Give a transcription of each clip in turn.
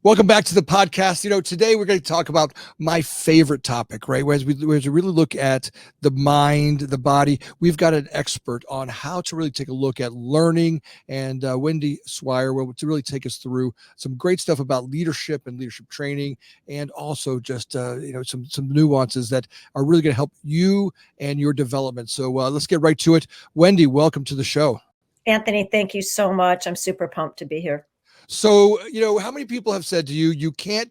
Welcome back to the podcast. Today we're going to talk about my favorite topic, right? As we really look at the mind, the body, we've got an expert on how to really take a look at learning, and Wendy Swire will to really take us through some great stuff about leadership and leadership training, and also just some nuances that are really going to help you and your development. So let's get right to it. Wendy, welcome to the show. Anthony, thank you so much. I'm super pumped to be here. So, how many people have said to you, you can't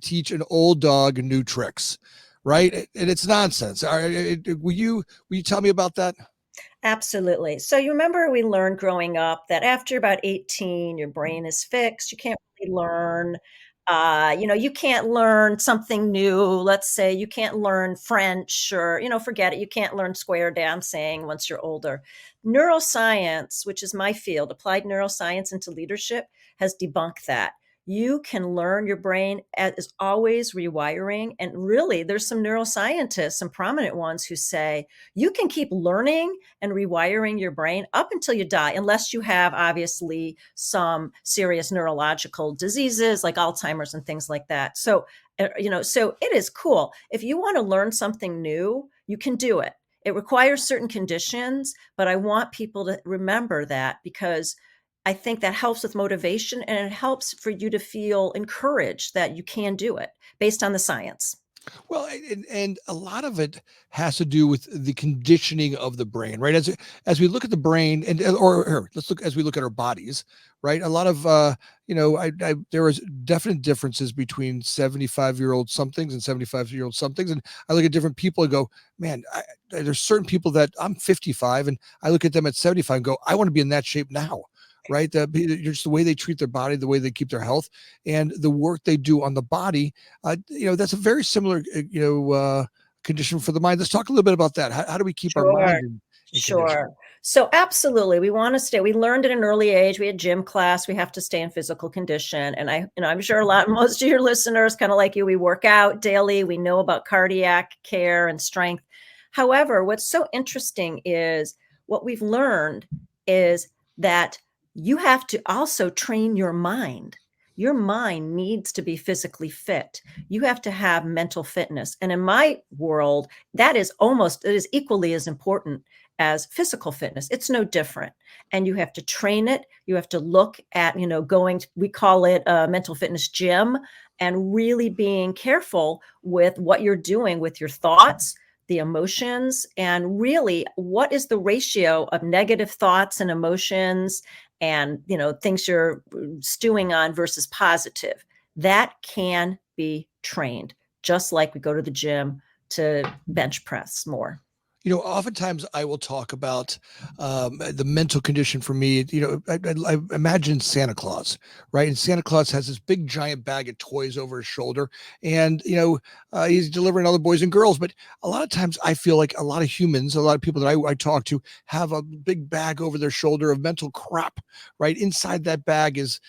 teach an old dog new tricks, right? And it's nonsense. Will you tell me about that? Absolutely. So you remember we learned growing up that after about 18, your brain is fixed. You can't really learn. You can't learn something new. Let's say you can't learn French or, forget it. You can't learn square dancing once you're older. Neuroscience, which is my field, applied neuroscience into leadership, has debunked that. You can learn, your brain is always rewiring. And really, there's some neuroscientists, some prominent ones who say you can keep learning and rewiring your brain up until you die, unless you have obviously some serious neurological diseases like Alzheimer's and things like that. So it is cool. If you want to learn something new, you can do it. It requires certain conditions, but I want people to remember that, because I think that helps with motivation, and it helps for you to feel encouraged that you can do it based on the science. Well, and a lot of it has to do with the conditioning of the brain, right? As we look at the brain, or let's look as we look at our bodies, right? A lot of there is definite differences between 75-year-old somethings and 75-year-old somethings, and I look at different people and go, man, there's certain people that I'm 55, and I look at them at 75 and go, I want to be in that shape now. Right. Just the way they treat their body, the way they keep their health, and the work they do on the body. That's a very similar, condition for the mind. Let's talk a little bit about that. How do we keep our mind in condition? Sure. So absolutely, we want to stay. We learned at an early age. We had gym class. We have to stay in physical condition. And I'm sure most of your listeners, kind of like you, we work out daily. We know about cardiac care and strength. However, what's so interesting is what we've learned is that you have to also train your mind. Your mind needs to be physically fit. You have to have mental fitness. And in my world, it is equally as important as physical fitness. It's no different. And you have to train it. You have to look at, we call it a mental fitness gym, and really being careful with what you're doing with your thoughts, the emotions, and really what is the ratio of negative thoughts and emotions and things you're stewing on versus positive. That can be trained, just like we go to the gym to bench press more. Oftentimes I will talk about the mental condition for me. I imagine Santa Claus, right? And Santa Claus has this big giant bag of toys over his shoulder, and he's delivering all the boys and girls. But a lot of times I feel like a lot of humans, a lot of people that I talk to, have a big bag over their shoulder of mental crap, right? Inside that bag is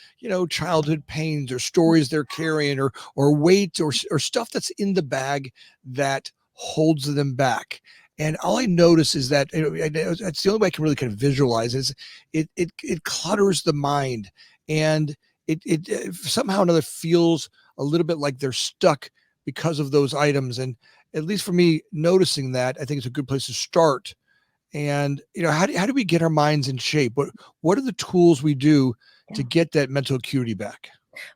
childhood pains or stories they're carrying, or weight or stuff that's in the bag that holds them back. And all I notice is that that's the only way I can really kind of visualize is it clutters the mind, and it somehow or another feels a little bit like they're stuck because of those items. And at least for me, noticing that, I think it's a good place to start. And how do we get our minds in shape? What are the tools we do to get that mental acuity back?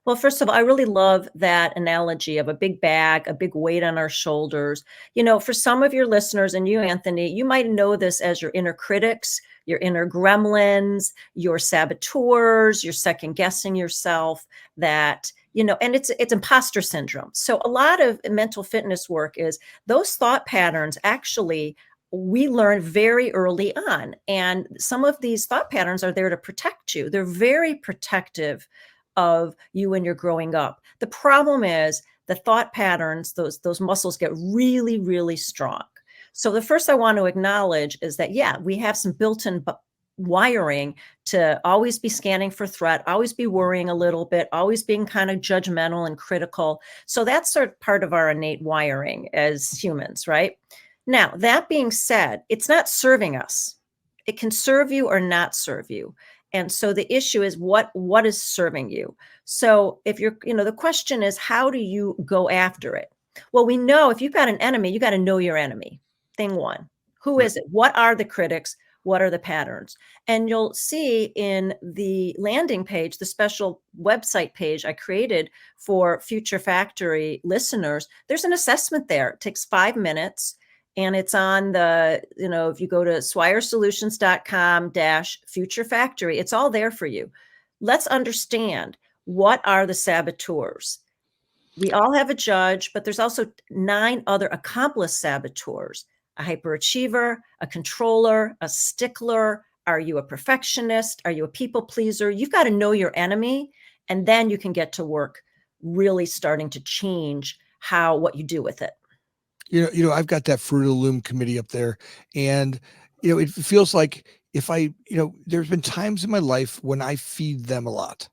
Well, first of all, I really love that analogy of a big bag, a big weight on our shoulders. For some of your listeners, and you, Anthony, you might know this as your inner critics, your inner gremlins, your saboteurs, you're second guessing yourself, and it's imposter syndrome. So a lot of mental fitness work is those thought patterns actually we learn very early on. And some of these thought patterns are there to protect you. They're very protective of you when you're growing up. The problem is the thought patterns, those muscles get really, really strong. So the first I want to acknowledge is that, we have some built-in wiring to always be scanning for threat, always be worrying a little bit, always being kind of judgmental and critical. So that's sort of part of our innate wiring as humans, right? Now, that being said, it's not serving us. It can serve you or not serve you. And so the issue is what is serving you. So if you're, the question is, how do you go after it? Well, we know if you've got an enemy, you got to know your enemy. Thing one, who Right. is it? What are the critics? What are the patterns? And you'll see in the landing page, the special website page I created for Future Factory listeners, there's an assessment there. It takes 5 minutes. And it's on the, if you go to swiresolutions.com-future factory, it's all there for you. Let's understand, what are the saboteurs? We all have a judge, but there's also 9 other accomplice saboteurs: a hyperachiever, a controller, a stickler. Are you a perfectionist? Are you a people pleaser? You've got to know your enemy, and then you can get to work really starting to change what you do with it. I've got that Fruit of the Loom committee up there, and it feels like if there's been times in my life when I feed them a lot,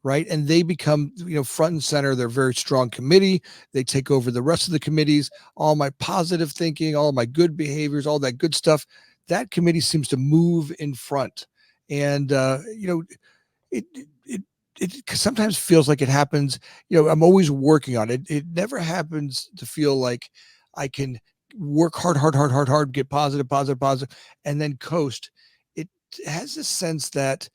right? And they become, front and center. They're a very strong committee. They take over the rest of the committees, all my positive thinking, all my good behaviors, all that good stuff. That committee seems to move in front. And, it, it, it sometimes feels like it happens. I'm always working on it. It never happens to feel like I can work hard, get positive, and then coast. It has this sense that,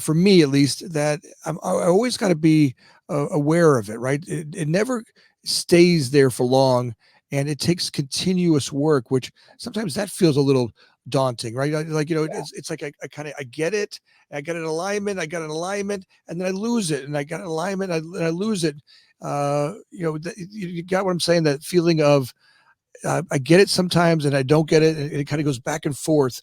for me at least, that I always got to be aware of it, right? It never stays there for long, and it takes continuous work, which sometimes that feels a little daunting, right? Like, it's like I get it. I got an alignment, and then I lose it, and I got an alignment, and I lose it. You got what I'm saying? That feeling of, I get it sometimes and I don't get it. And it kind of goes back and forth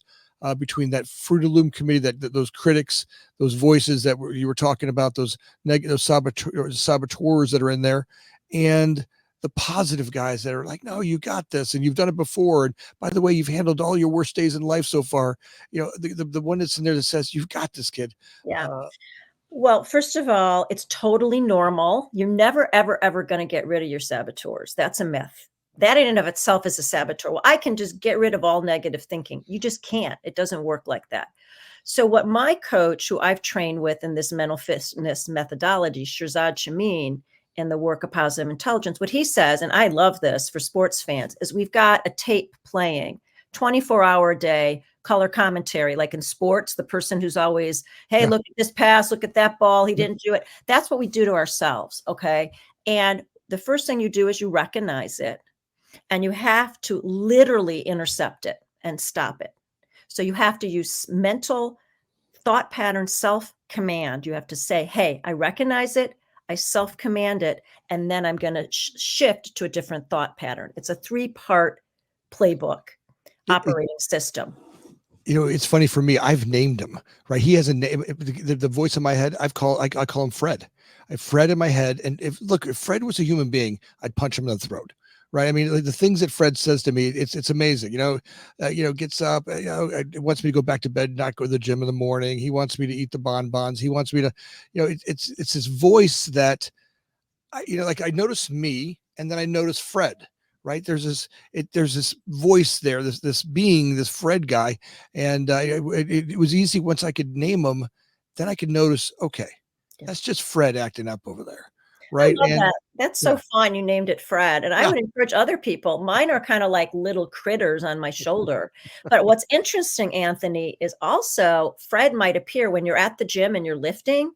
between that Fruit of the Loom committee, that those critics, those voices that you were talking about, those negative saboteurs that are in there, and the positive guys that are like, no, you got this, and you've done it before. And by the way, you've handled all your worst days in life so far. The one that's in there that says, you've got this, kid. Yeah. Well, first of all, it's totally normal. You're never, ever, ever going to get rid of your saboteurs. That's a myth. That in and of itself is a saboteur. Well, I can just get rid of all negative thinking. You just can't. It doesn't work like that. So what my coach, who I've trained with in this mental fitness methodology, Shirzad Chamine, in the work of positive intelligence, what he says, and I love this for sports fans, is we've got a tape playing 24-hour a day, color commentary, like in sports, the person who's always, hey, Yeah. look at this pass, look at that ball, he didn't do it. That's what we do to ourselves, okay? And the first thing you do is you recognize it, and you have to literally intercept it and stop it. So you have to use mental thought pattern self-command. You have to say, hey, I recognize it, I self-command it, and then I'm going to shift to a different thought pattern. It's a 3-part playbook operating system. It's funny for me. I've named him, right? He has a name. The voice in my head, I call him Fred. I have Fred in my head. And if Fred was a human being, I'd punch him in the throat. Right. I mean, like, the things that Fred says to me, it's amazing. Gets up, wants me to go back to bed, not go to the gym in the morning. He wants me to eat the bonbons. He wants me to, it's his voice that I notice me, and then I notice Fred. Right. There's this voice there, this being, this Fred guy. And it was easy once I could name him, then I could notice, okay, that's just Fred acting up over there. Right. I love And that. That's so fun. You named it Fred. And I would encourage other people. Mine are kind of like little critters on my shoulder. But what's interesting, Anthony, is also Fred might appear when you're at the gym and you're lifting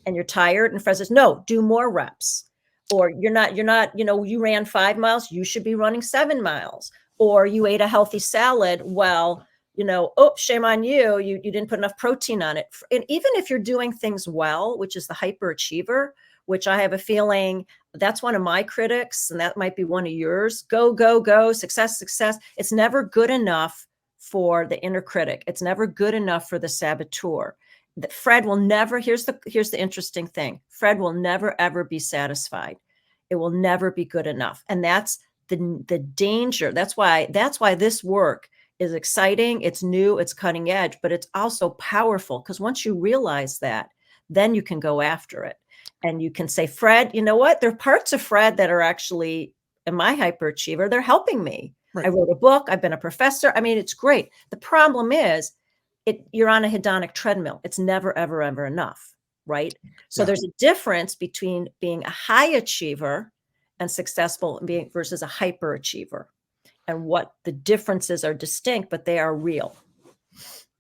and you're tired, and Fred says, no, do more reps. Or you're not, you ran 5 miles, you should be running 7 miles. Or you ate a healthy salad. Well, oh, shame on you. You didn't put enough protein on it. And even if you're doing things well, which is the hyperachiever, which I have a feeling that's one of my critics, and that might be one of yours. Go, go, go, success, success. It's never good enough for the inner critic. It's never good enough for the saboteur. That Fred will never, here's the interesting thing. Fred will never, ever be satisfied. It will never be good enough. And that's the danger. That's why this work is exciting. It's new, it's cutting edge, but it's also powerful, because once you realize that, then you can go after it. And you can say, Fred, you know what? There are parts of Fred that are actually, in my hyperachiever, they're helping me. Right. I wrote a book. I've been a professor. I mean, it's great. The problem is, you're on a hedonic treadmill. It's never, ever, ever enough. right? So Yeah. there's a difference between being a high achiever and successful and being versus a hyperachiever. And what the differences are distinct, but they are real.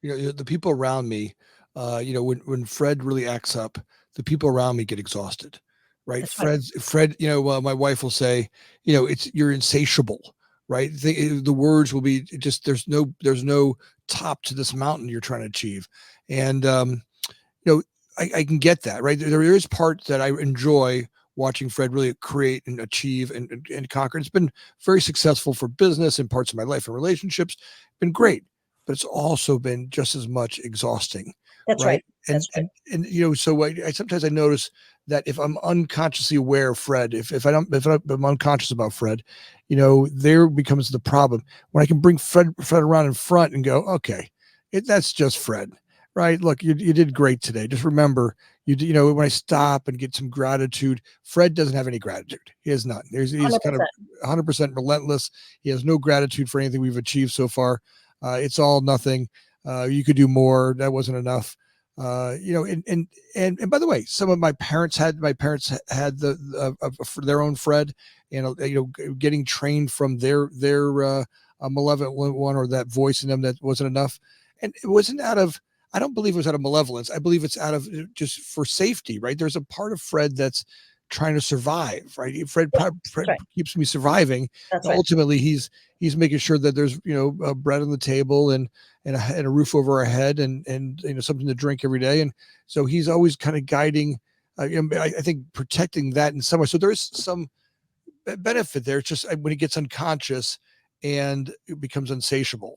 The people around me, when Fred really acts up, the people around me get exhausted, right? That's right. Fred, my wife will say, you're insatiable, right? The words will be just, there's no top to this mountain you're trying to achieve. And, I can get that, right? There is part that I enjoy watching Fred really create and achieve and conquer. It's been very successful for business and parts of my life and relationships. Been great, but it's also been just as much exhausting, That's right? right. And That's right. so I sometimes I notice that if I'm unconsciously aware of Fred, if I'm unconscious about Fred, there becomes the problem when I can bring Fred around in front and go, okay, that's just Fred. Right. Look, you did great today. Just remember, when I stop and get some gratitude, Fred doesn't have any gratitude. He has none. He's kind of 100%. 100% relentless. He has no gratitude for anything we've achieved so far. It's all nothing. You could do more. That wasn't enough. And by the way, some of my parents had for their own Fred, getting trained from their malevolent one or that voice in them that wasn't enough. And it wasn't out of, I don't believe it was out of malevolence. I believe it's out of just for safety, right? There's a part of Fred that's trying to survive, right? Fred, Yeah, that's Fred right. keeps me surviving. That's right. Ultimately, he's making sure that there's bread on the table and a roof over our head and something to drink every day. And so he's always kind of guiding. I think protecting that in some way. So there's some benefit there. It's just when he gets unconscious and it becomes insatiable.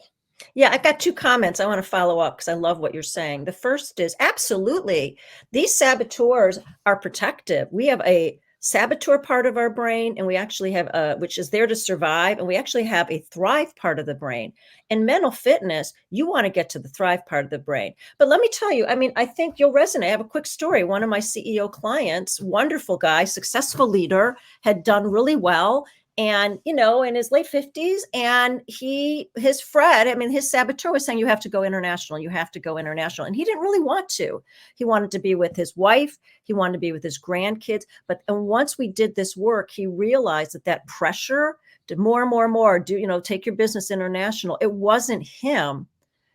Yeah, I've got 2 comments I wanna follow up because I love what you're saying. The first is absolutely, these saboteurs are protective. We have a saboteur part of our brain, and we actually have a which is there to survive, and we actually have a thrive part of the brain. In mental fitness, you wanna get to the thrive part of the brain. But let me tell you, I mean, I think you'll resonate. I have a quick story. One of my CEO clients, wonderful guy, successful leader, had done really well, and in his late 50s, and his Fred, I mean, his saboteur was saying, you have to go international, you have to go international, and he didn't really want to. He wanted to be with his wife, he wanted to be with his grandkids, and once we did this work, he realized that pressure to more and more and more, take your business international, it wasn't him.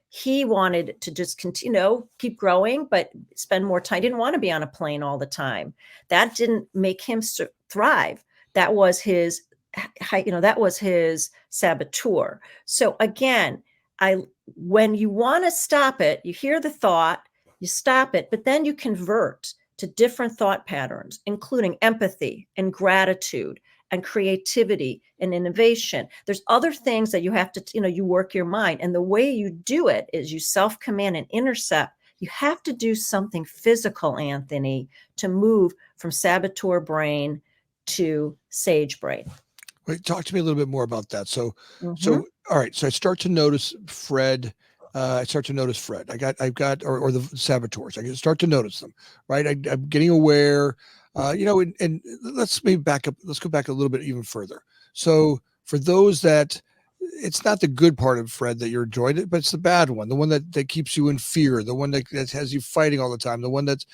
He wanted to just continue, keep growing, but spend more time. He didn't want to be on a plane all the time. That didn't make him thrive. That was his that was his saboteur. So again, when you want to stop it, you hear the thought, you stop it, but then you convert to different thought patterns, including empathy and gratitude and creativity and innovation. There's other things that you have to, you work your mind. And the way you do it is you self-command and intercept. You have to do something physical, Anthony, to move from saboteur brain to sage brain. Wait, talk to me a little bit more about that. So, Mhm. all right. So I start to notice Fred. I've got, or the saboteurs. I can start to notice them, right? I'm getting aware, and let's maybe back up. Let's go back a little bit even further. So for those that it's not the good part of Fred that you're enjoying it, but it's the bad one, the one that keeps you in fear, the one that has you fighting all the time, the one that's,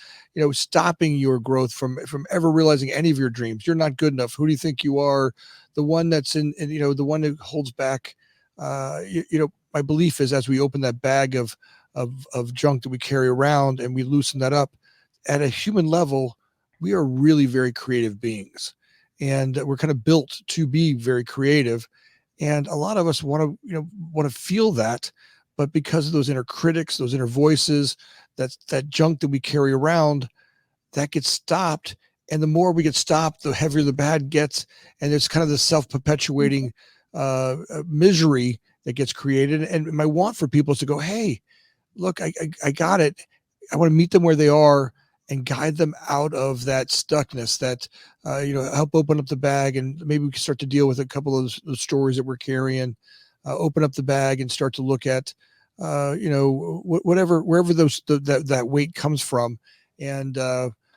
stopping your growth from ever realizing any of your dreams. You're not good enough. Who do you think you are? The one that's the one that holds back. My belief is as we open that bag of junk that we carry around and we loosen that up at a human level, we are really very creative beings, and we're kind of built to be very creative. And a lot of us want to feel that, but because of those inner critics, those inner voices, that junk that we carry around, that gets stopped. And the more we get stopped, the heavier the bad gets. And it's kind of the self-perpetuating misery that gets created. And my want for people is to go, hey, look, I got it. I want to meet them where they are and guide them out of that stuckness, that, help open up the bag. And maybe we can start to deal with a couple of those stories that we're carrying, open up the bag and start to look at, whatever, wherever that weight comes from. And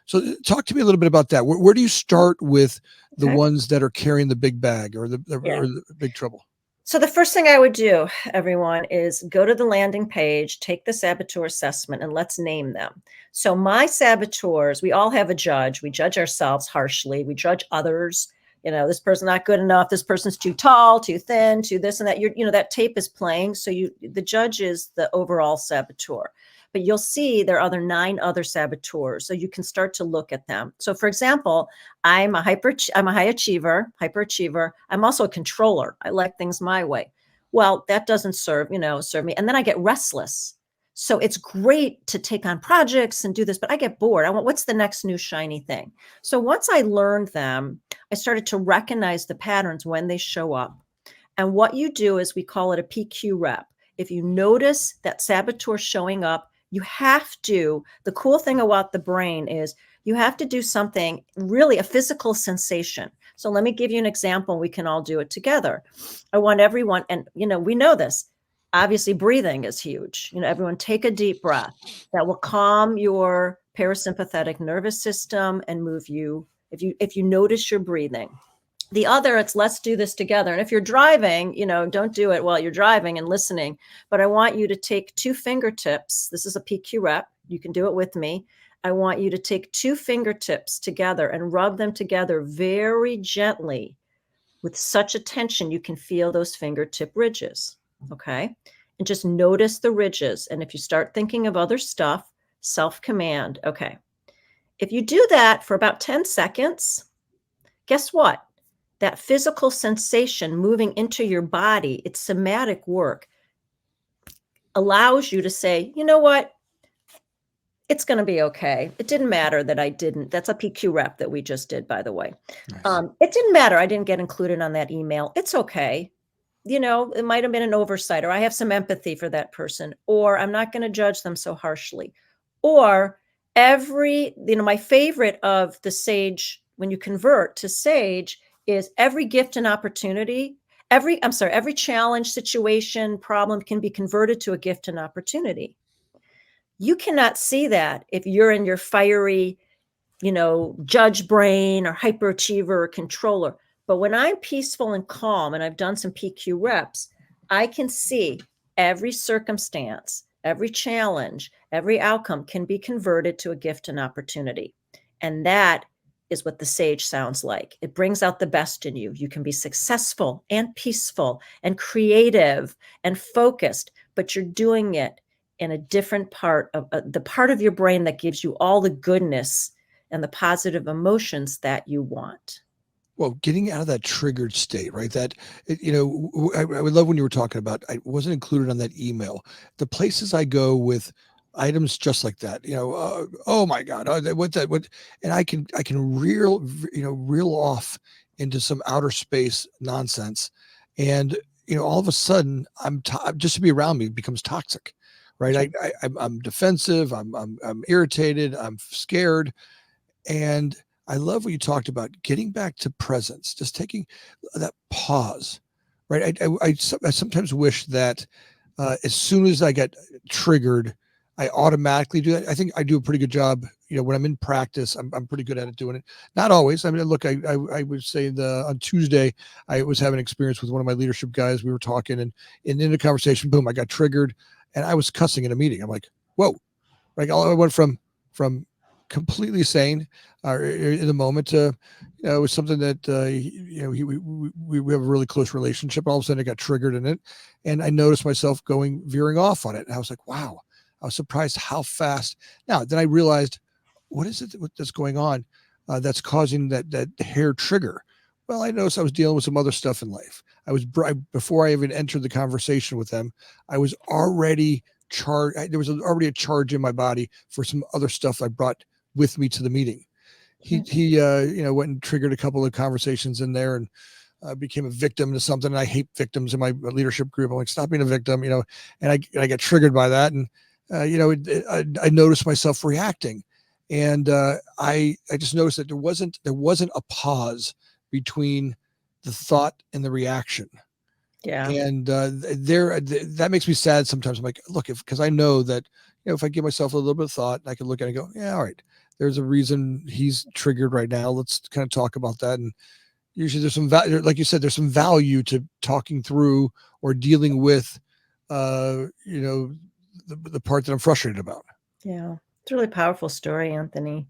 so talk to me a little bit about that. Where do you start with the Okay. ones that are carrying the big bag or Yeah. or the big trouble? So the first thing I would do, everyone, is go to the landing page, take the saboteur assessment, and let's name them. So my saboteurs, we all have a judge. We judge ourselves harshly. We judge others. This person's not good enough. This person's too tall, too thin, too this and that. That tape is playing. So the judge is the overall saboteur. But you'll see there are 9 other saboteurs. So you can start to look at them. So for example, I'm a high achiever, hyperachiever. I'm also a controller. I like things my way. Well, that doesn't serve me. And then I get restless. So it's great to take on projects and do this, but I get bored. I want, what's the next new shiny thing? So once I learned them, I started to recognize the patterns when they show up. And what you do is we call it a PQ rep. If you notice that saboteur showing up, you have to, the cool thing about the brain is you have to do something, really a physical sensation. So let me give you an example. We can all do it together. I want everyone, and we know this, obviously breathing is huge. Everyone take a deep breath. That will calm your parasympathetic nervous system and move you, if you notice your breathing. The other, it's let's do this together. And if you're driving, don't do it while you're driving and listening, but I want you to take 2 fingertips. This is a PQ rep. You can do it with me. I want you to take 2 fingertips together and rub them together very gently with such attention you can feel those fingertip ridges. Okay. And just notice the ridges. And if you start thinking of other stuff, self-command. Okay. If you do that for about 10 seconds, guess what? That physical sensation moving into your body, it's somatic work, allows you to say, you know what? It's going to be okay. It didn't matter that I didn't. That's a PQ rep that we just did, by the way. Nice. It didn't matter. I didn't get included on that email. It's okay. It might have been an oversight, or I have some empathy for that person, or I'm not going to judge them so harshly. Or my favorite of the Sage, when you convert to Sage, is every gift and opportunity, every challenge, situation, problem can be converted to a gift and opportunity. You cannot see that if you're in your fiery, judge brain or hyperachiever or controller. But when I'm peaceful and calm, and I've done some PQ reps, I can see every circumstance, every challenge, every outcome can be converted to a gift and opportunity. And that is what the Sage sounds like. It brings out the best in you. You can be successful and peaceful and creative and focused, but you're doing it in a different part of the part of your brain that gives you all the goodness and the positive emotions that you want. Well, getting out of that triggered state, right? I would love when you were talking about, I wasn't included on that email. The places I go with items just like that, oh my God, what, and I can reel off into some outer space nonsense. And, all of a sudden just to be around me becomes toxic, right? I'm defensive. I'm irritated. I'm scared. And I love what you talked about, getting back to presence, just taking that pause, right? I sometimes wish that as soon as I get triggered, I automatically do that. I think I do a pretty good job. When I'm in practice, I'm pretty good at it doing it. Not always. I mean, look, I would say on Tuesday, I was having an experience with one of my leadership guys. We were talking and in a conversation, boom, I got triggered and I was cussing in a meeting. I'm like, whoa, like I went from completely sane in the moment to, it was something that, we have a really close relationship. All of a sudden I got triggered in it and I noticed myself veering off on it. And I was like, wow, I was surprised how fast. Now, then I realized, what is it that's going on that's causing that hair trigger? Well, I noticed I was dealing with some other stuff in life. Before I even entered the conversation with them, I was already charged. There was already a charge in my body for some other stuff I brought with me to the meeting. He went and triggered a couple of conversations in there and became a victim to something. And I hate victims in my leadership group. I'm like, stop being a victim, and I get triggered by that. And, I noticed myself reacting and I just noticed that there wasn't a pause between the thought and the reaction. Yeah. And that makes me sad sometimes. I'm like, look, because I know that, if I give myself a little bit of thought, I can look at it and go, yeah, all right, there's a reason he's triggered right now. Let's kind of talk about that. And, usually there's some value, like you said, there's some value to talking through or dealing with, you know, the part that I'm frustrated about. Yeah. It's a really powerful story, Anthony.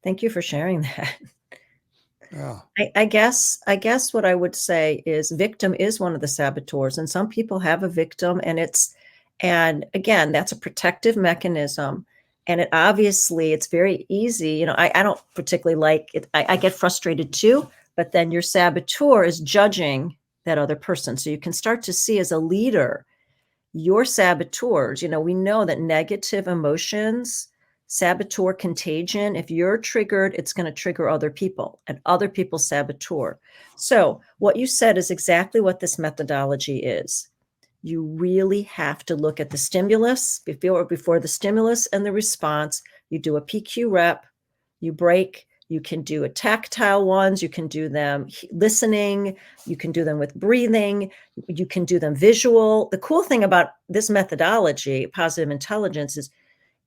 Thank you for sharing that. Yeah. I guess what I would say is victim is one of the saboteurs, and some people have a victim, and again, that's a protective mechanism. And it's very easy. I don't particularly like it. I get frustrated too, but then your saboteur is judging that other person. So you can start to see as a leader your saboteurs. We know that negative emotions, saboteur contagion, if you're triggered, it's going to trigger other people and other people's saboteur. So what you said is exactly what this methodology is. You really have to look at the stimulus before the stimulus and the response. You do a PQ rep, you break. You can do a tactile ones. You can do them listening. You can do them with breathing. You can do them visual. The cool thing about this methodology, positive intelligence, is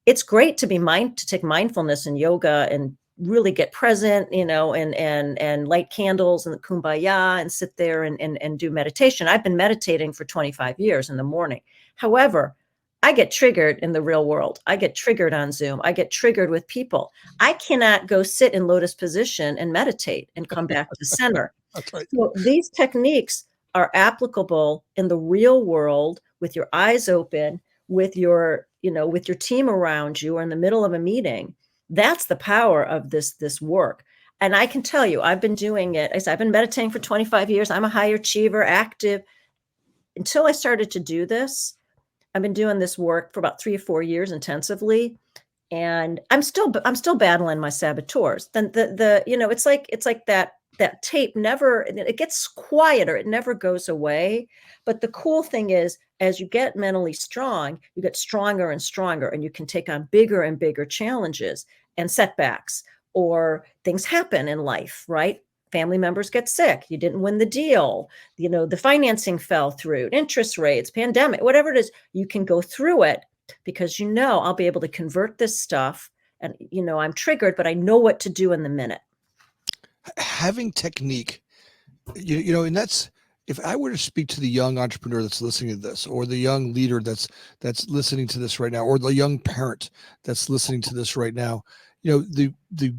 it's great to take mindfulness and yoga and really get present, and light candles and the kumbaya and sit there and do meditation. I've been meditating for 25 years in the morning. However, I get triggered in the real world. I get triggered on Zoom. I get triggered with people. I cannot go sit in lotus position and meditate and come back to center. That's right. So these techniques are applicable in the real world with your eyes open, with your team around you, or in the middle of a meeting. That's the power of this work. And I can tell you, I've been doing it. I've been meditating for 25 years. I'm a high achiever, active. Until I started to do this, I've been doing this work for about 3 or 4 years intensively, and I'm still battling my saboteurs. Then it's like that tape never, it gets quieter, it never goes away. But the cool thing is, as you get mentally strong, you get stronger and stronger, and you can take on bigger and bigger challenges and setbacks, or things happen in life, right? Family members get sick, you didn't win the deal, the financing fell through, interest rates, pandemic, whatever it is, you can go through it because I'll be able to convert this stuff. And I'm triggered, but I know what to do in the minute. Having technique, and that's, if I were to speak to the young entrepreneur that's listening to this, or the young leader that's listening to this right now, or the young parent that's listening to this right now, the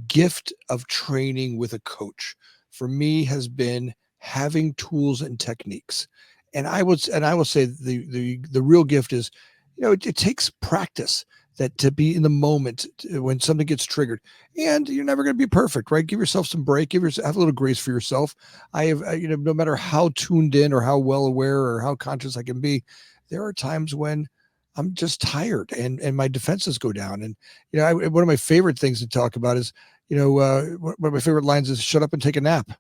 gift of training with a coach for me has been having tools and techniques. And I will say the real gift is, it takes practice, that to be in the moment when something gets triggered. And you're never going to be perfect, right? Give yourself some break, have a little grace for yourself. I have, no matter how tuned in or how well aware or how conscious I can be, there are times when I'm just tired and my defenses go down. And, one of my favorite things to talk about is, one of my favorite lines is shut up and take a nap.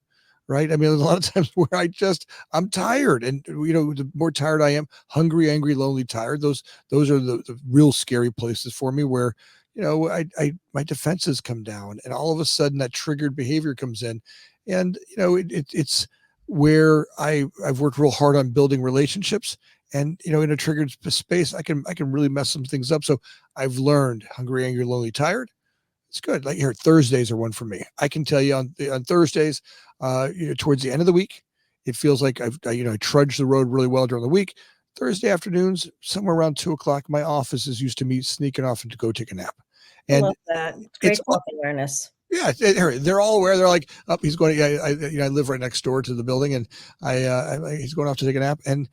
Right. I mean, there's a lot of times where I'm tired, and, the more tired I am, hungry, angry, lonely, tired, those are the real scary places for me, where, my defenses come down, and all of a sudden that triggered behavior comes in. And, it's where I've worked real hard on building relationships, and, in a triggered space, I can really mess some things up. So I've learned hungry, angry, lonely, tired. It's good. Like here, Thursdays are one for me. I can tell you on Thursdays, towards the end of the week, it feels like I trudge the road really well during the week. Thursday afternoons, somewhere around 2:00, my office is used to me sneaking off and to go take a nap. I And love that. It's great self-awareness. yeah, they're all aware. They're like, oh, he's going. Yeah, I live right next door to the building, and he's going off to take a nap. And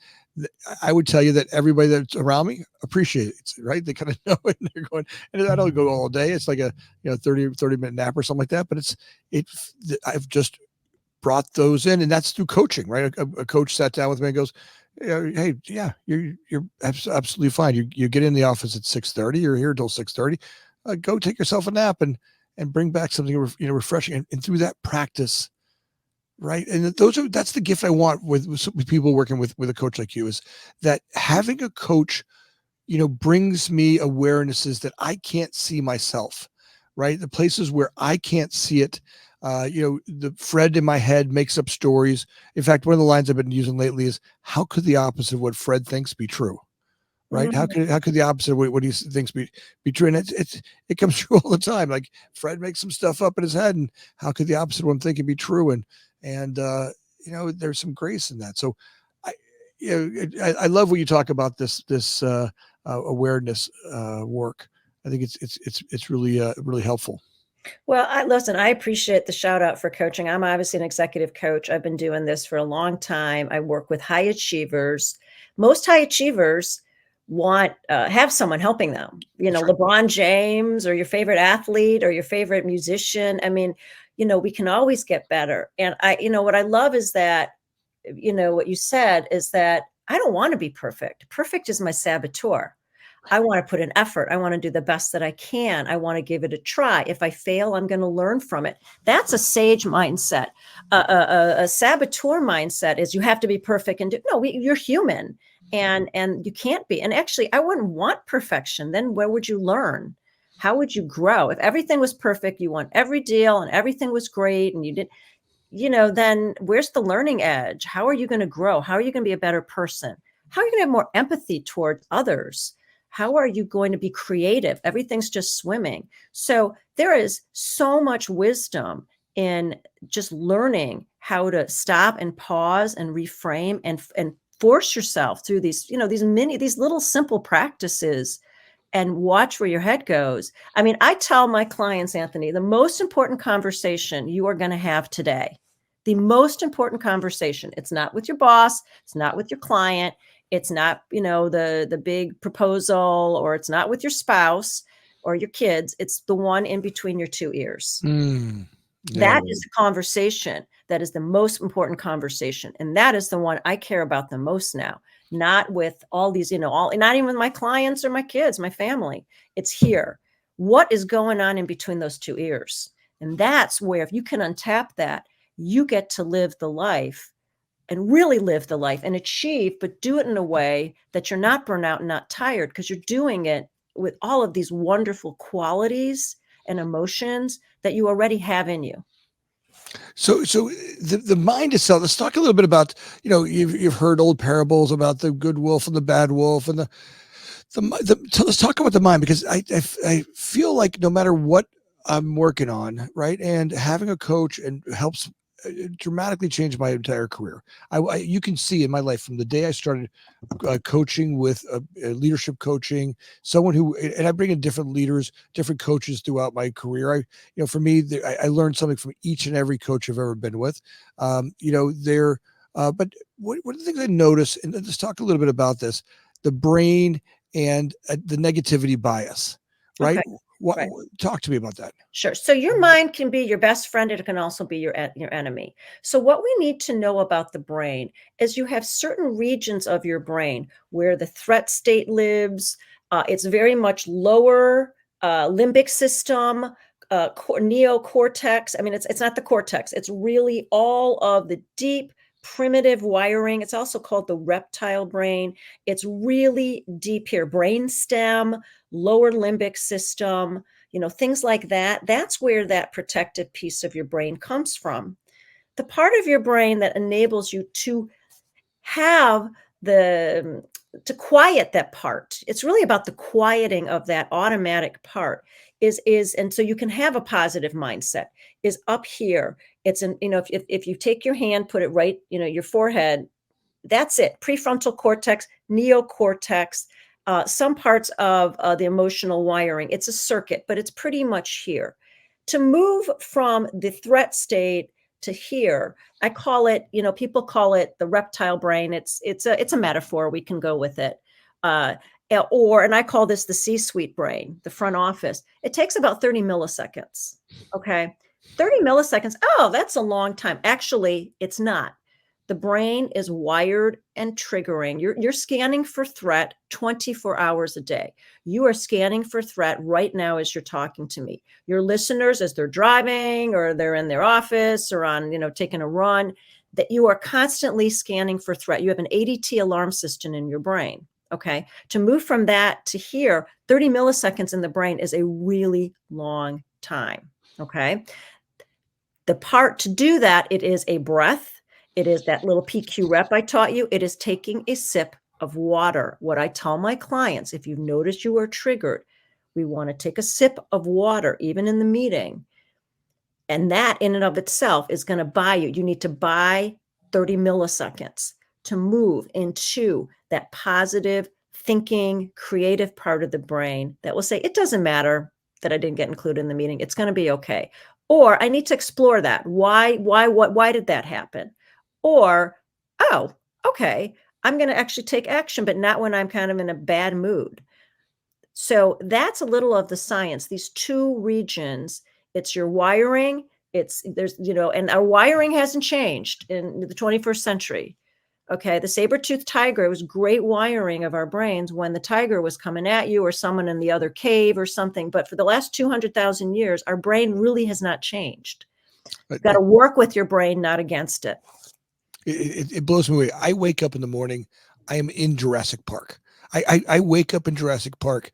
I would tell you that everybody that's around me appreciates it, right? They kind of know it, and they're going. And I don't go all day. It's like a 30-minute nap or something like that. But I've just brought those in, and that's through coaching, right? A coach sat down with me and goes, "Hey, yeah, you're absolutely fine. You get in the office at 6:30. You're here till 6:30. Go take yourself a nap and bring back something refreshing." And through that practice, right? And that's the gift I want with people working with a coach like you, is that having a coach, brings me awarenesses that I can't see myself, right? The places where I can't see it. The Fred in my head makes up stories. In fact, one of the lines I've been using lately is, how could the opposite of what Fred thinks be true? Right. Mm-hmm. How could the opposite of what he thinks be true? And it comes true all the time. Like Fred makes some stuff up in his head, and how could the opposite of what I'm thinking be true? And And, there's some grace in that. So I, I love when you talk about this awareness work. I think it's really, really helpful. Well, listen, I appreciate the shout out for coaching. I'm obviously an executive coach. I've been doing this for a long time. I work with high achievers. Most high achievers want have someone helping them. That's right. LeBron James or your favorite athlete or your favorite musician. I mean, we can always get better. And what I love is that, what you said is that I don't want to be perfect. Perfect is my saboteur. I want to put in effort. I want to do the best that I can. I want to give it a try. If I fail, I'm going to learn from it. That's a sage mindset. A saboteur mindset is you have to be perfect and you're human and you can't be. And actually, I wouldn't want perfection. Then where would you learn? How would you grow? If everything was perfect, you won every deal and everything was great and you did, then where's the learning edge? How are you going to grow? How are you going to be a better person? How are you going to have more empathy towards others? How are you going to be creative? Everything's just swimming. So there is so much wisdom in just learning how to stop and pause and reframe and force yourself through these, these little simple practices and watch where your head goes. I mean, I tell my clients, Anthony, the most important conversation you are going to have today, the most important conversation, it's not with your boss, it's not with your client, it's not, the big proposal, or it's not with your spouse or your kids. It's the one in between your two ears. Mm, That yeah. is the conversation that is the most important conversation. And that is the one I care about the most now, not with all these, not even with my clients or my kids, my family. It's here. What is going on in between those two ears? And that's where, if you can untap that, you get to live the life and really live the life and achieve, but do it in a way that you're not burnt out and not tired, because you're doing it with all of these wonderful qualities and emotions that you already have in you. So the mind itself. Let's talk a little bit about, you've heard old parables about the good wolf and the bad wolf and let's talk about the mind, because I feel like no matter what I'm working on, right, and having a coach and helps dramatically change my entire career. You can see in my life from the day I started coaching with leadership coaching, someone who, and I bring in different leaders, different coaches throughout my career. For me, I learned something from each and every coach I've ever been with. But one of the things I noticed, and let's talk a little bit about this, the brain and the negativity bias, right? Okay. Right. Talk to me about that. Sure. So your mind can be your best friend. It can also be your enemy. So what we need to know about the brain is you have certain regions of your brain where the threat state lives. It's very much lower limbic system, neocortex. I mean, it's not the cortex. It's really all of the deep primitive wiring. It's also called the reptile brain. It's really deep here. Brain stem, lower limbic system, things like that. That's where that protective piece of your brain comes from. The part of your brain that enables you to have to quiet that part. It's really about the quieting of that automatic part and so you can have a positive mindset is up here. It's if you take your hand, put it right, your forehead, that's it. Prefrontal cortex, neocortex, some parts of the emotional wiring. It's a circuit, but it's pretty much here. To move from the threat state to here, I call it, people call it the reptile brain. It's a metaphor. We can go with it. And I call this the C-suite brain, the front office. It takes about 30 milliseconds. Okay. 30 milliseconds. Oh, that's a long time. Actually, it's not. The brain is wired and triggering. You're scanning for threat 24 hours a day. You are scanning for threat right now as you're talking to me. Your listeners, as they're driving or they're in their office or on, taking a run, that you are constantly scanning for threat. You have an ADT alarm system in your brain. Okay. To move from that to here, 30 milliseconds in the brain is a really long time. Okay. The part to do that, it is a breath. It is that little PQ rep I taught you. It is taking a sip of water. What I tell my clients, if you've noticed you are triggered, we want to take a sip of water, even in the meeting. And that in and of itself is going to buy you. You need to buy 30 milliseconds to move into that positive thinking, creative part of the brain that will say, it doesn't matter that I didn't get included in the meeting. It's going to be okay. Or I need to explore that. Why did that happen? Or, oh, okay, I'm going to actually take action, but not when I'm kind of in a bad mood. So that's a little of the science. These two regions, it's your wiring, and our wiring hasn't changed in the 21st century. Okay, the saber-toothed tiger was great wiring of our brains when the tiger was coming at you or someone in the other cave or something. But for the last 200,000 years, our brain really has not changed. You've got to work with your brain, not against it. It blows me away. I wake up in the morning, I am in Jurassic Park. I wake up in Jurassic Park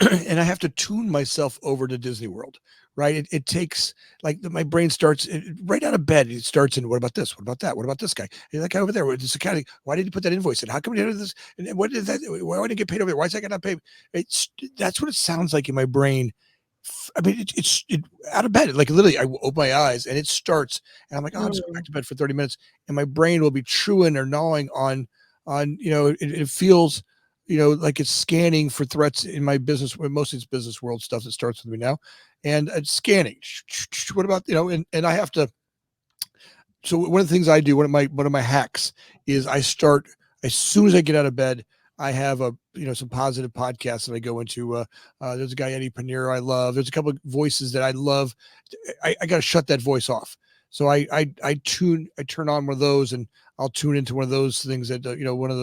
and I have to tune myself over to Disney World, right? It takes like my brain starts right out of bed. It starts in, what about this? What about that? What about this guy? Hey, that guy over there, it's accounting. Why did he put that invoice in? How come he did this? And what did that? Why did he get paid over there? Why is that guy not paid? That's what it sounds like in my brain. I mean, it's out of bed. Like literally, I open my eyes and it starts, and I'm like, oh, I'm just going back to bed for 30 minutes, and my brain will be chewing or gnawing on, it feels, like it's scanning for threats in my business. Mostly it's business world stuff that starts with me now, and it's scanning. What about, and I have to. So one of the things I do, one of my hacks is I start as soon as I get out of bed. I have some positive podcasts that I go into. There's a guy, Eddie Pinero, I love. There's a couple of voices that I love. I got to shut that voice off. So I turn on one of those, and I'll tune into one of those things that, one of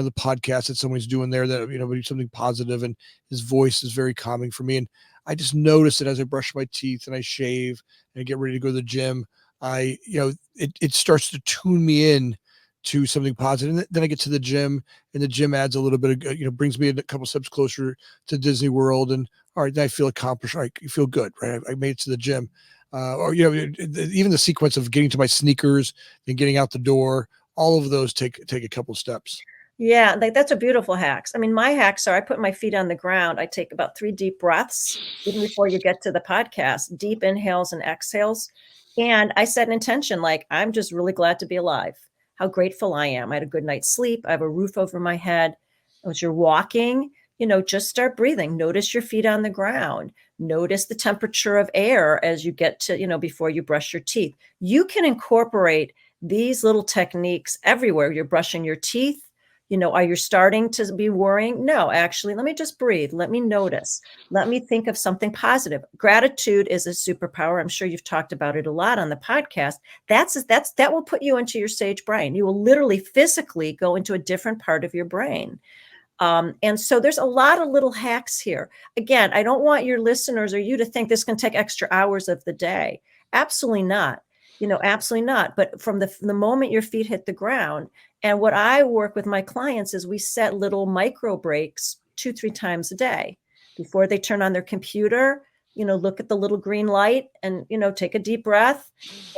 the podcasts that someone's doing there that, something positive, and his voice is very calming for me. And I just notice that as I brush my teeth and I shave and I get ready to go to the gym, it starts to tune me in to something positive. And then I get to the gym, and the gym adds a little bit of, brings me a couple steps closer to Disney World. And all right, then I feel accomplished. All right, you feel good, right? I made it to the gym. Or, even the sequence of getting to my sneakers and getting out the door, all of those take a couple steps. Yeah, that's a beautiful hacks. I mean, my hacks are I put my feet on the ground. I take about 3 deep breaths, even before you get to the podcast, deep inhales and exhales. And I set an intention, like, I'm just really glad to be alive. How grateful I am. I had a good night's sleep. I have a roof over my head. As you're walking, just start breathing. Notice your feet on the ground. Notice the temperature of air as you get to, before you brush your teeth. You can incorporate these little techniques everywhere. You're brushing your teeth. Are you starting to be worrying? No, actually, let me just breathe. Let me notice. Let me think of something positive. Gratitude is a superpower. I'm sure you've talked about it a lot on the podcast. That will put you into your sage brain. You will literally physically go into a different part of your brain. And so there's a lot of little hacks here. Again, I don't want your listeners or you to think this can take extra hours of the day. Absolutely not. Absolutely not. But from the moment your feet hit the ground, and what I work with my clients is we set little micro breaks 2-3 times a day before they turn on their computer. Look at the little green light and, take a deep breath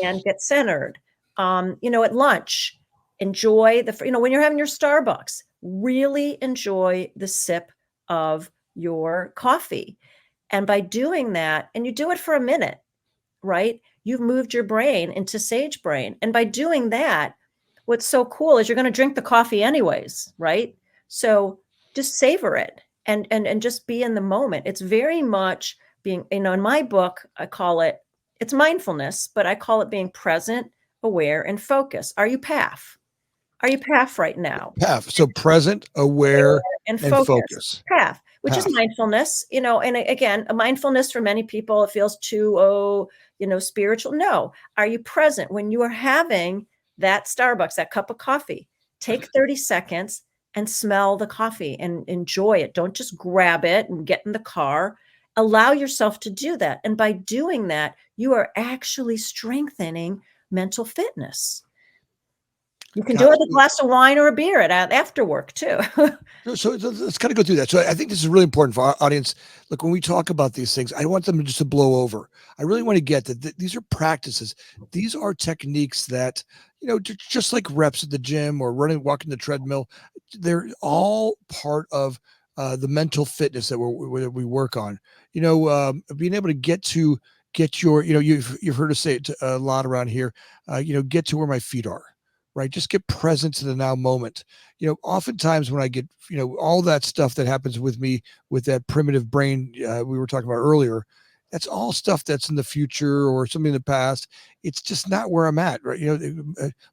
and get centered. At lunch, enjoy when you're having your Starbucks, really enjoy the sip of your coffee. And by doing that, and you do it for a minute, right? You've moved your brain into sage brain. And by doing that, what's so cool is you're going to drink the coffee anyways, right? So just savor it and just be in the moment. It's very much being, in my book, I call it, it's mindfulness, but I call it being present, aware, and focused. Are you PAF? Are you PAF right now? PAF. So present, aware, and focus. PAF, which is mindfulness, and again, a mindfulness for many people, it feels too, spiritual. No. Are you present when you are having that Starbucks, that cup of coffee? Take 30 seconds and smell the coffee and enjoy it. Don't just grab it and get in the car. Allow yourself to do that. And by doing that, you are actually strengthening mental fitness. You can do it with a glass of wine or a beer after work too. So let's kind of go through that. So I think this is really important for our audience. Look, when we talk about these things, I want them just to blow over. I really want to get that these are practices. These are techniques that, just like reps at the gym or walking the treadmill, they're all part of the mental fitness that we work on. Being able to get get your, you've heard us say it a lot around here, get to where my feet are, right? Just get present to the now moment. Oftentimes when I get, all that stuff that happens with me with that primitive brain we were talking about earlier, that's all stuff that's in the future or something in the past. It's just not where I'm at, right?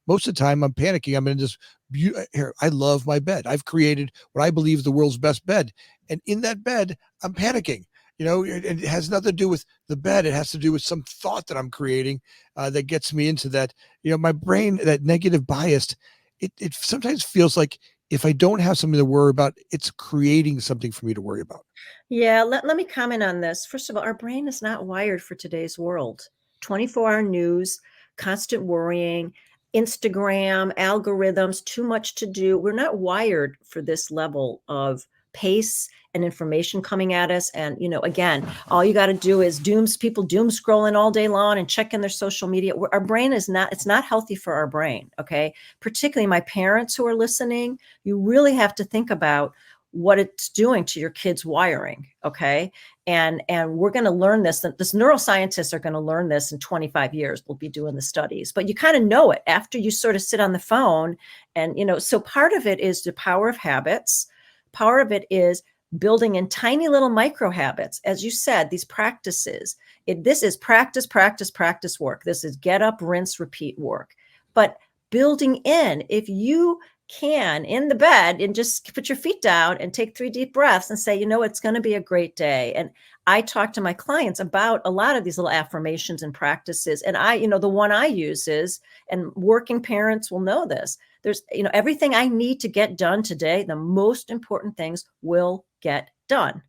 Most of the time I'm panicking. I'm in this here. I love my bed. I've created what I believe is the world's best bed. And in that bed, I'm panicking. It has nothing to do with the bed. It has to do with some thought that I'm creating that gets me into that. My brain, that negative bias, it sometimes feels like if I don't have something to worry about, it's creating something for me to worry about. Yeah, let me comment on this. First of all, our brain is not wired for today's world. 24-hour news, constant worrying, Instagram, algorithms, too much to do. We're not wired for this level of pace and information coming at us. And, again, all you got to do is doom scrolling all day long and checking their social media. Our brain is not, it's not healthy for our brain. Okay. Particularly my parents who are listening, you really have to think about what it's doing to your kids' wiring. Okay. And we're going to learn this. This neuroscientists are going to learn this in 25 years. We'll be doing the studies, but you kind of know it after you sort of sit on the phone. And, so part of it is the power of habits. Part of it is building in tiny little micro habits. As you said, these practices, this is practice, practice, practice work. This is get up, rinse, repeat work. But building in, if you can in the bed and just put your feet down and take 3 deep breaths and say, it's going to be a great day. And I talk to my clients about a lot of these little affirmations and practices. And the one I use is, and working parents will know this, there's, everything I need to get done today, the most important things will get done.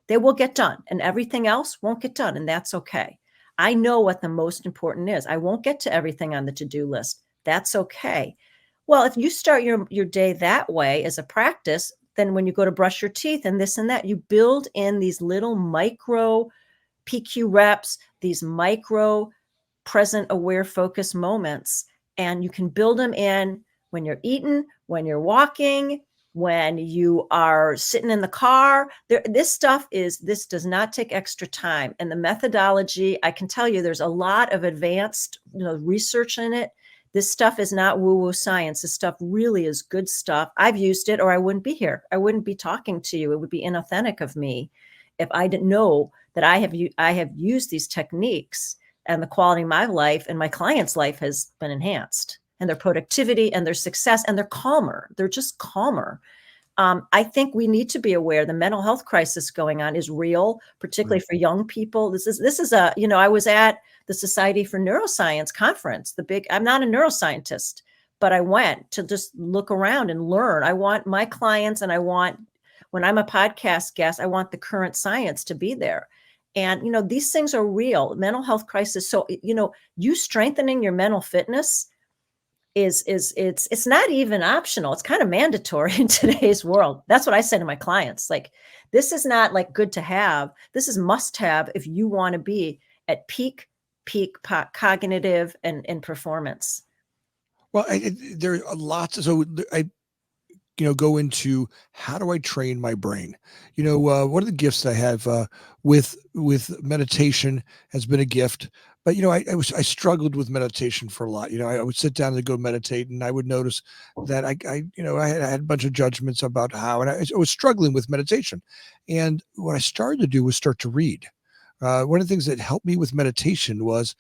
They will get done, and everything else won't get done. And that's okay. I know what the most important is. I won't get to everything on the to-do list. That's okay. Well, if you start your day that way as a practice, then when you go to brush your teeth and this and that, you build in these little micro PQ reps, these micro present aware focus moments, and you can build them in when you're eating, when you're walking, when you are sitting in the car. This does not take extra time. And the methodology, I can tell you, there's a lot of advanced research in it. This stuff is not woo-woo science. This stuff really is good stuff. I've used it or I wouldn't be here. I wouldn't be talking to you. It would be inauthentic of me if I didn't know that I have used these techniques, and the quality of my life and my clients' life has been enhanced, and their productivity and their success, and they're calmer. They're just calmer. I think we need to be aware the mental health crisis going on is real, particularly for young people. This is I was at the Society for Neuroscience conference, I'm not a neuroscientist, but I went to just look around and learn. I want my clients, and when I'm a podcast guest, I want the current science to be there. And, these things are real, mental health crisis. So, you strengthening your mental fitness it's not even optional. It's kind of mandatory in today's world. That's what I say to my clients. Like, this is not like good to have. This is must have if you want to be at peak cognitive and performance. Well, there are lots. So I go into how do I train my brain? One of the gifts I have with meditation has been a gift. But I struggled with meditation for a lot. I would sit down and go meditate, and I would notice that I had a bunch of judgments about how, and I was struggling with meditation. And what I started to do was start to read. One of the things that helped me with meditation was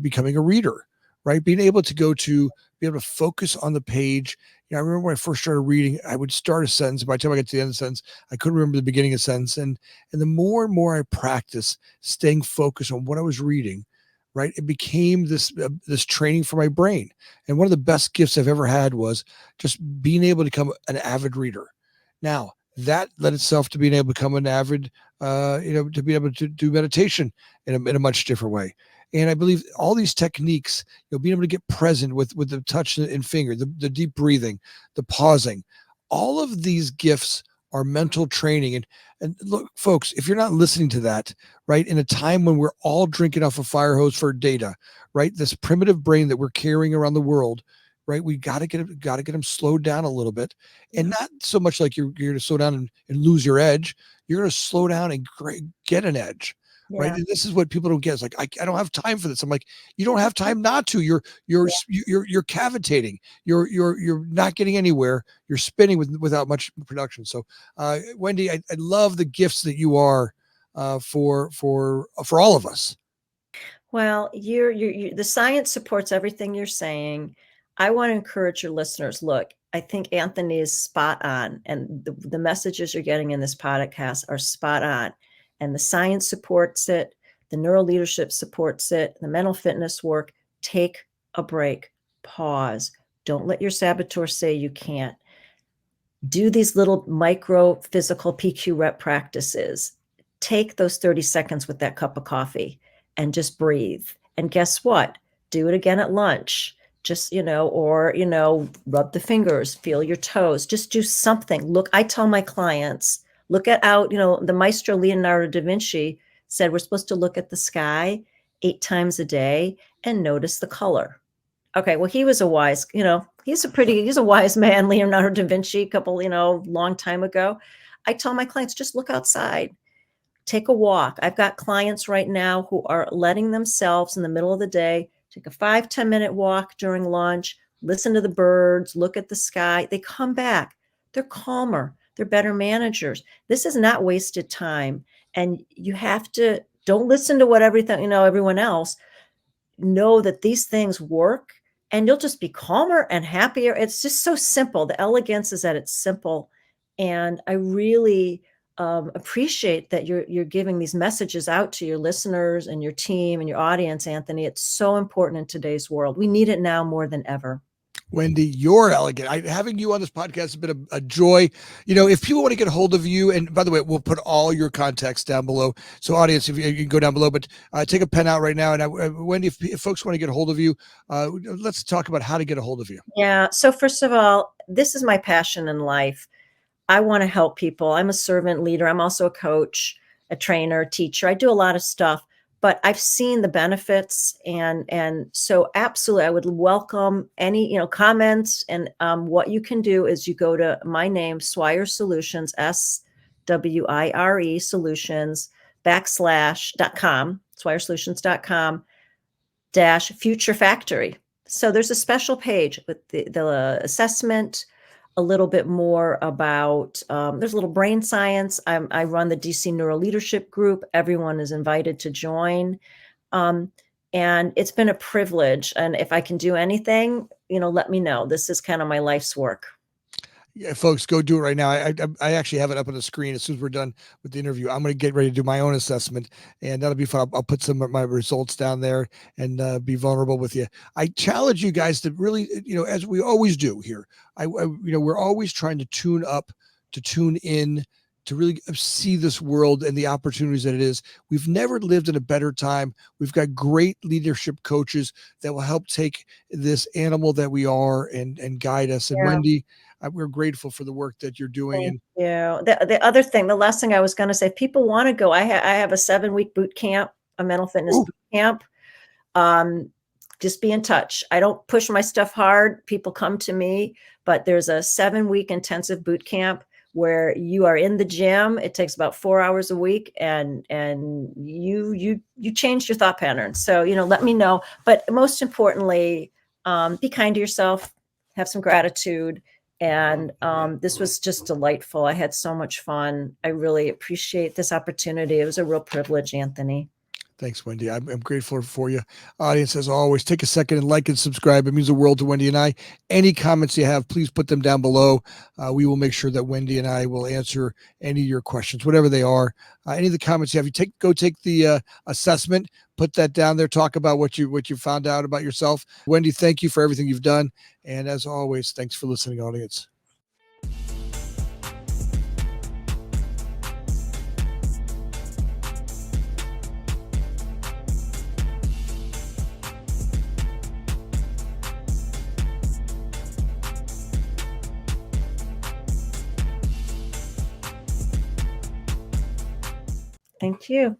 becoming a reader, right? Being able to be able to focus on the page. I remember when I first started reading, I would start a sentence. By the time I got to the end of the sentence, I couldn't remember the beginning of the sentence. And the more and more I practiced staying focused on what I was reading, right, it became this training for my brain. And one of the best gifts I've ever had was just being able to become an avid reader. Now, that led itself to being able to become an avid, to be able to do meditation in a much different way. And I believe all these techniques, being able to get present with the touch and finger, the deep breathing, the pausing, all of these gifts are mental training. And look, folks, if you're not listening to that, right, in a time when we're all drinking off a fire hose for data, right, this primitive brain that we're carrying around the world, right, we got to get them slowed down a little bit, and not so much like you're going to slow down and lose your edge. You're going to slow down and get an edge. right? Yeah. And this is what people don't get. It's like, I don't have time for this. I'm like, you don't have time not to. You're cavitating. You're not getting anywhere. You're spinning without much production. So, Wendy, I love the gifts that you are for all of us. Well, the science supports everything you're saying. I want to encourage your listeners. Look, I think Anthony is spot on, and the messages you're getting in this podcast are spot on. And the science supports it, the neuro leadership supports it, the mental fitness work. Take a break, pause. Don't let your saboteur say you can't. Do these little micro physical PQ rep practices. Take those 30 seconds with that cup of coffee and just breathe. And guess what? Do it again at lunch. Just, rub the fingers, feel your toes, just do something. Look, I tell my clients, look at out, the maestro Leonardo da Vinci said we're supposed to look at the sky 8 times a day and notice the color. Okay, well, he was a wise, he's a wise man, Leonardo da Vinci, a couple, long time ago. I tell my clients, just look outside, take a walk. I've got clients right now who are letting themselves in the middle of the day take a 5-10 minute walk during lunch, listen to the birds, look at the sky. They come back. They're calmer. They're better managers. This is not wasted time. And you have to, don't listen to what everyone else. Know that these things work and you'll just be calmer and happier. It's just so simple. The elegance is that it's simple. And I really appreciate that you're giving these messages out to your listeners and your team and your audience, Anthony. It's so important in today's world. We need it now more than ever. Wendy, you're elegant. Having you on this podcast has been a joy. If people want to get a hold of you, and by the way, we'll put all your contacts down below. So audience, if you can go down below, but take a pen out right now. And Wendy, if folks want to get a hold of you, let's talk about how to get a hold of you. Yeah. So first of all, this is my passion in life. I want to help people. I'm a servant leader. I'm also a coach, a trainer, a teacher. I do a lot of stuff, but I've seen the benefits, and so absolutely, I would welcome any comments. And what you can do is you go to my name, Swire Solutions, SWIRE Solutions /.com, SwireSolutions.com /Future Factory. So there's a special page with the assessment, a little bit more about, there's a little brain science. I run the DC Neuro Leadership Group. Everyone is invited to join. And it's been a privilege. And if I can do anything, let me know. This is kind of my life's work. Yeah, folks, go do it right now. I actually have it up on the screen. As soon as we're done with the interview, I'm going to get ready to do my own assessment, and that'll be fun. I'll put some of my results down there and be vulnerable with you. I challenge you guys to really, as we always do here. We're always trying to tune up, to tune in, to really see this world and the opportunities that it is. We've never lived in a better time. We've got great leadership coaches that will help take this animal that we are and guide us. And Yeah. Wendy, we're grateful for the work that you're doing. Thank you. The other thing, the last thing I was going to say, if people want to go, I have a 7-week boot camp, a mental fitness boot camp. Just be in touch. I don't push my stuff hard. People come to me, but there's a 7-week intensive boot camp where you are in the gym. It takes about 4 hours a week, and you change your thought pattern. So, let me know. But most importantly, be kind to yourself, have some gratitude. And this was just delightful. I had so much fun. I really appreciate this opportunity. It was a real privilege, Anthony. Thanks, Wendy. I'm grateful for you. Audience, as always, take a second and like and subscribe. It means the world to Wendy and I. Any comments you have, please put them down below. We will make sure that Wendy and I will answer any of your questions, whatever they are. Any of the comments you have, go take the assessment, put that down there, talk about what you found out about yourself. Wendy, thank you for everything you've done. And as always, thanks for listening, audience. Thank you.